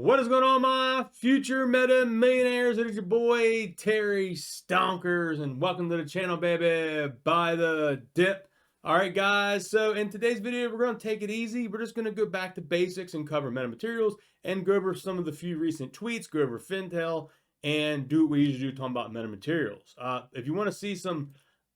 What is going on, my future meta millionaires? It is your boy Terry Stonkers, and welcome to the channel, baby. By the dip. All right, guys. So in today's video, we're going to take it easy. We're just going to go back to basics and cover metamaterials and go over some of the few recent tweets, go over Fintel, and do what we usually do, talking about metamaterials. If you want to see some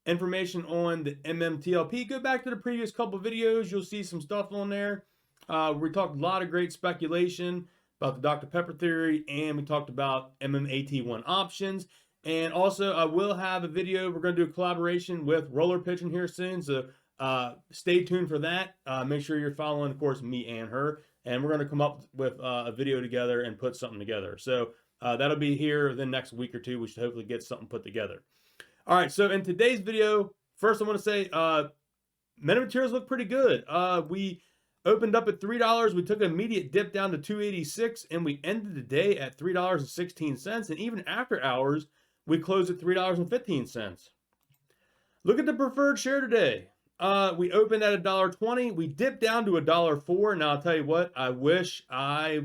information on the MMTLP, go back to the previous couple videos. You'll see some stuff on there. We talked a lot of great speculation about the Dr. Pepper theory, and we talked about MMAT1 options. And also, I will have a video. We're going to do a collaboration with Roller Pitching here soon, so stay tuned for that. Make sure you're following, of course, me and her, and we're going to come up with a video together and put something together. So that'll be here within the next week or two. We should hopefully get something put together. All right, so in today's video, first I want to say metamaterials look pretty good. We opened up at $3. We took an immediate dip down to $2.86, and we ended the day at $3.16. And even after hours, we closed at $3.15. Look at the preferred share today. We opened at $1.20. We dipped down to $1.04. Now I'll tell you what, I wish I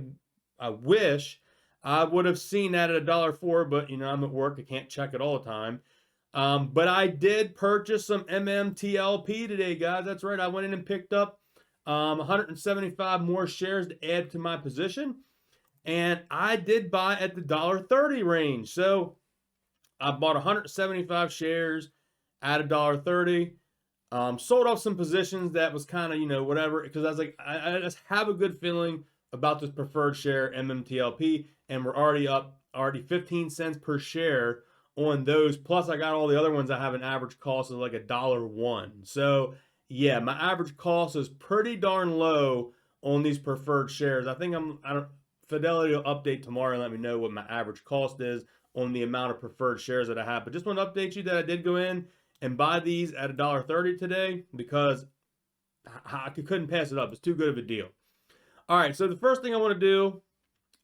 would have seen that at $1.04, but you know, I'm at work. I can't check it all the time. But I did purchase some MMTLP today, guys. That's right. I went in and picked up 175 more shares to add to my position, and I did buy at the $1.30 range. So I bought 175 shares at $1.30. Sold off some positions that was kind of, you know, whatever, because I was like, I just have a good feeling about this preferred share MMTLP, and we're already up 15 cents per share on those. Plus I got all the other ones that have an average cost of like $1.01. So yeah, my average cost is pretty darn low on these preferred shares. I think Fidelity will update tomorrow and let me know what my average cost is on the amount of preferred shares that I have. But just want to update you that I did go in and buy these at $1.30 today because I couldn't pass it up. It's too good of a deal. All right, so the first thing I want to do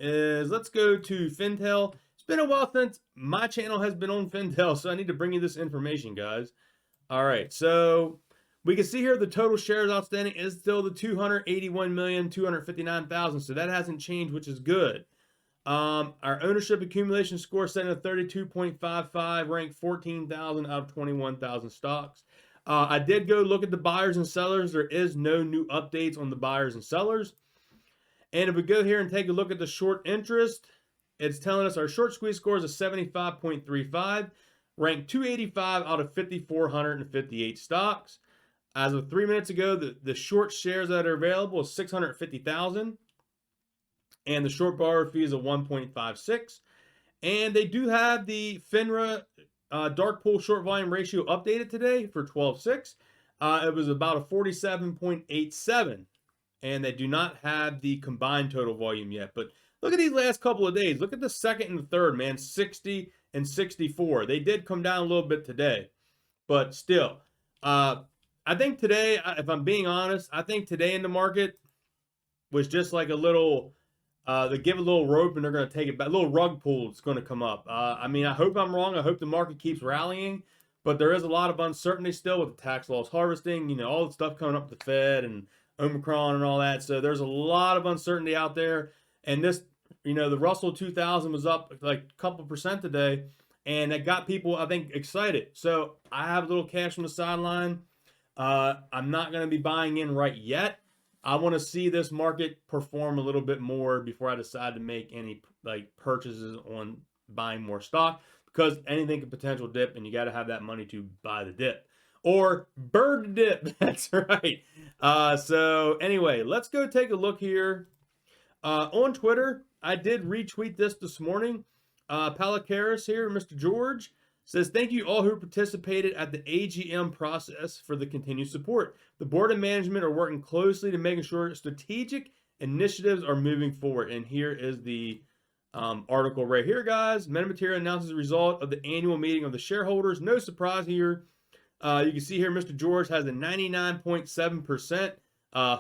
is let's go to Fintel. It's been a while since my channel has been on Fintel, so I need to bring you this information, guys. All right, so we can see here the total shares outstanding is still the 281,259,000. So that hasn't changed, which is good. Our ownership accumulation score set at 32.55, ranked 14,000 out of 21,000 stocks. I did go look at the buyers and sellers. There is no new updates on the buyers and sellers. And if we go here and take a look at the short interest, it's telling us our short squeeze score is a 75.35, ranked 285 out of 5,458 stocks. As of 3 minutes ago, the short shares that are available is 650,000, and the short borrower fee is a 1.56. And they do have the FINRA dark pool short volume ratio updated today for 12/6. It was about a 47.87, and they do not have the combined total volume yet. But look at these last couple of days. Look at the second and the third, man, 60 and 64. They did come down a little bit today, but still. I think today, if I'm being honest, I think today in the market was just like a little, they give a little rope and they're going to take it back. A little rug pull is going to come up. I mean, I hope I'm wrong. I hope the market keeps rallying, but there is a lot of uncertainty still with the tax loss harvesting, you know, all the stuff coming up with the Fed and Omicron and all that. So there's a lot of uncertainty out there. And this, you know, the Russell 2000 was up like a couple percent today, and it got people, I think, excited. So I have a little cash on the sideline. I'm not going to be buying in right yet. I want to see this market perform a little bit more before I decide to make any like purchases on buying more stock, because anything could potential dip, and you got to have that money to buy the dip or bird the dip. That's right. So anyway, let's go take a look here. On Twitter, I did retweet this morning. Palakaris here, Mr. George, says, thank you all who participated at the AGM process for the continued support. The board and management are working closely to making sure strategic initiatives are moving forward. And here is the article right here, guys. MetaTerry announces the result of the annual meeting of the shareholders. No surprise here. You can see here Mr. George has a 99.7%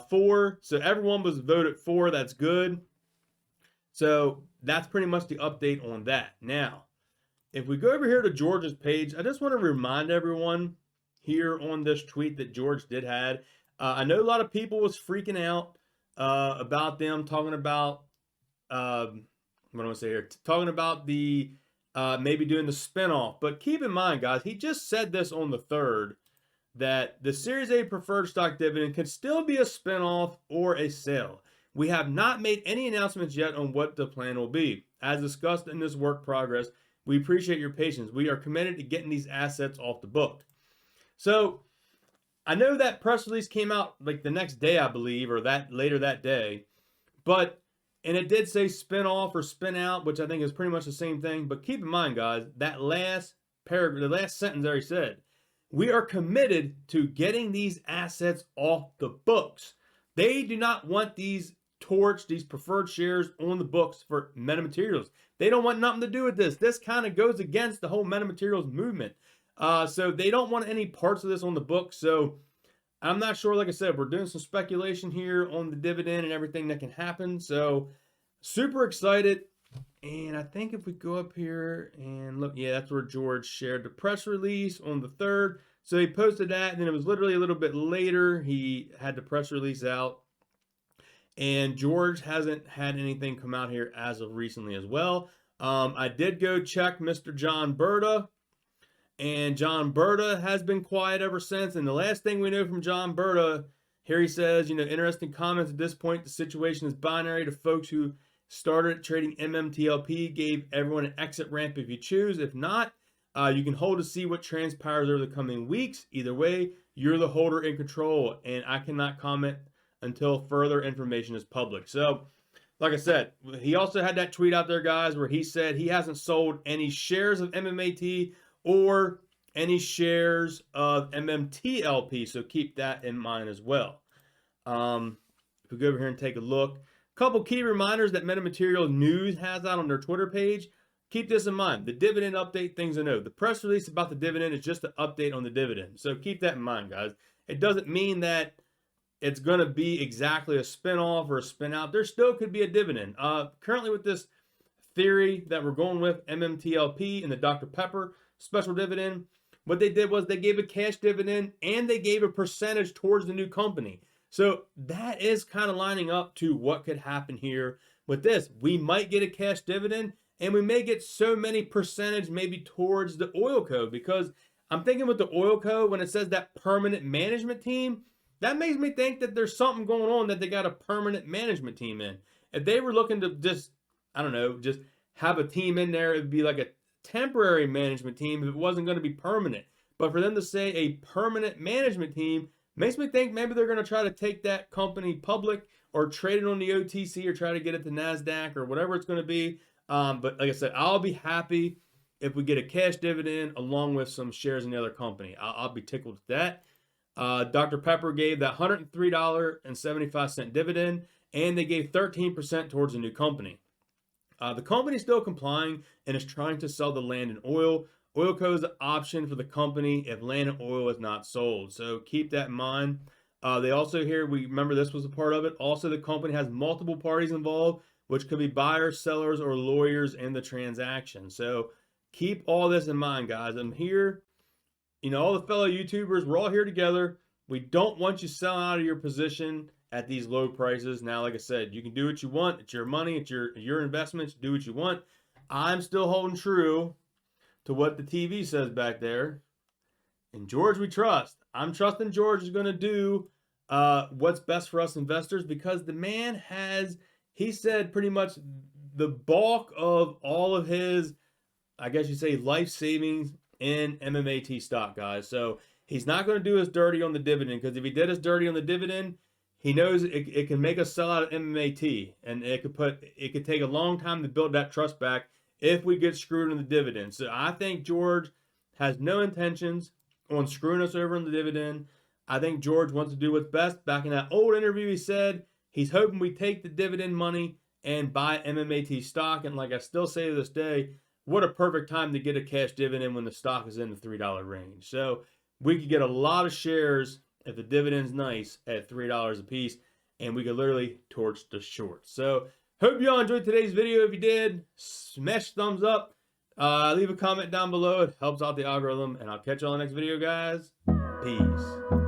for. So everyone was voted for. That's good. So that's pretty much the update on that. Now, if we go over here to George's page, I just want to remind everyone here on this tweet that George did had. I know a lot of people was freaking out about them talking about what do I say here? Talking about the maybe doing the spinoff. But keep in mind, guys, he just said this on the 3rd, that the Series A preferred stock dividend can still be a spinoff or a sale. We have not made any announcements yet on what the plan will be. As discussed in this work progress, we appreciate your patience. We are committed to getting these assets off the book. So I know that press release came out like the next day, I believe, or that later that day. And it did say spin off or spin out, which I think is pretty much the same thing. But keep in mind, guys, that last paragraph, the last sentence there, he said, we are committed to getting these assets off the books. They do not want these these preferred shares on the books for metamaterials. They don't want nothing to do with this. This kind of goes against the whole metamaterials movement. So they don't want any parts of this on the books. So I'm not sure. Like I said, we're doing some speculation here on the dividend and everything that can happen. So super excited. And I think if we go up here and look, yeah, that's where George shared the press release on the 3rd. So he posted that, and then it was literally a little bit later he had the press release out. And George hasn't had anything come out here as of recently as well. I did go check Mr. John Berta, and John Berta has been quiet ever since. And the last thing we know from John Berta, here he says, interesting comments at this point. The situation is binary. To folks who started trading MMTLP, gave everyone an exit ramp if you choose. If not, you can hold to see what transpires over the coming weeks. Either way, you're the holder in control, and I cannot comment until further information is public. So, like I said, he also had that tweet out there, guys, where he said he hasn't sold any shares of Mmat or any shares of MMTLP. So keep that in mind as well. If we go over here and take a look, a couple key reminders that Metamaterial News has out on their Twitter page. Keep this in mind. The dividend update, things to know. The press release about the dividend is just an update on the dividend. So keep that in mind, guys. It doesn't mean that it's going to be exactly a spinoff or a spin out. There still could be a dividend. Currently with this theory that we're going with, MMTLP and the Dr. Pepper special dividend, what they did was they gave a cash dividend and they gave a percentage towards the new company. So that is kind of lining up to what could happen here with this. We might get a cash dividend, and we may get so many percentage maybe towards the oil co, because I'm thinking with the oil co, when it says that permanent management team, that makes me think that there's something going on, that they got a permanent management team in. If they were looking to just, I don't know, just have a team in there, it'd be like a temporary management team if it wasn't going to be permanent. But for them to say a permanent management team makes me think maybe they're going to try to take that company public or trade it on the OTC or try to get it to NASDAQ or whatever it's going to be. But like I said, I'll be happy if we get a cash dividend along with some shares in the other company. I'll be tickled with that. Dr. Pepper gave that $103.75 dividend, and they gave 13% towards a new company. The company is still complying and is trying to sell the land and oil. Oilco is the option for the company if land and oil is not sold. So keep that in mind. They also here, we remember this was a part of it. Also, the company has multiple parties involved, which could be buyers, sellers, or lawyers in the transaction. So keep all this in mind, guys. I'm here. All the fellow YouTubers, we're all here together. We don't want you selling out of your position at these low prices. Now, like I said, you can do what you want. It's your money. It's your investments. Do what you want. I'm still holding true to what the TV says back there. And George, we trust. I'm trusting George is going to do what's best for us investors, because the man has, he said pretty much the bulk of all of his, I guess you say, life savings in MMAT stock, guys. So he's not going to do us dirty on the dividend, because if he did us dirty on the dividend, he knows it can make us sell out of MMAT, and it could take a long time to build that trust back if we get screwed on the dividend. So I think George has no intentions on screwing us over on the dividend. I think George wants to do what's best. Back in that old interview, he said he's hoping we take the dividend money and buy MMAT stock. And like I still say to this day, what a perfect time to get a cash dividend when the stock is in the $3 range. So we could get a lot of shares if the dividend's nice at $3 a piece, and we could literally torch the short. So hope you all enjoyed today's video. If you did, smash thumbs up. Leave a comment down below. It helps out the algorithm, and I'll catch you all in the next video, guys. Peace.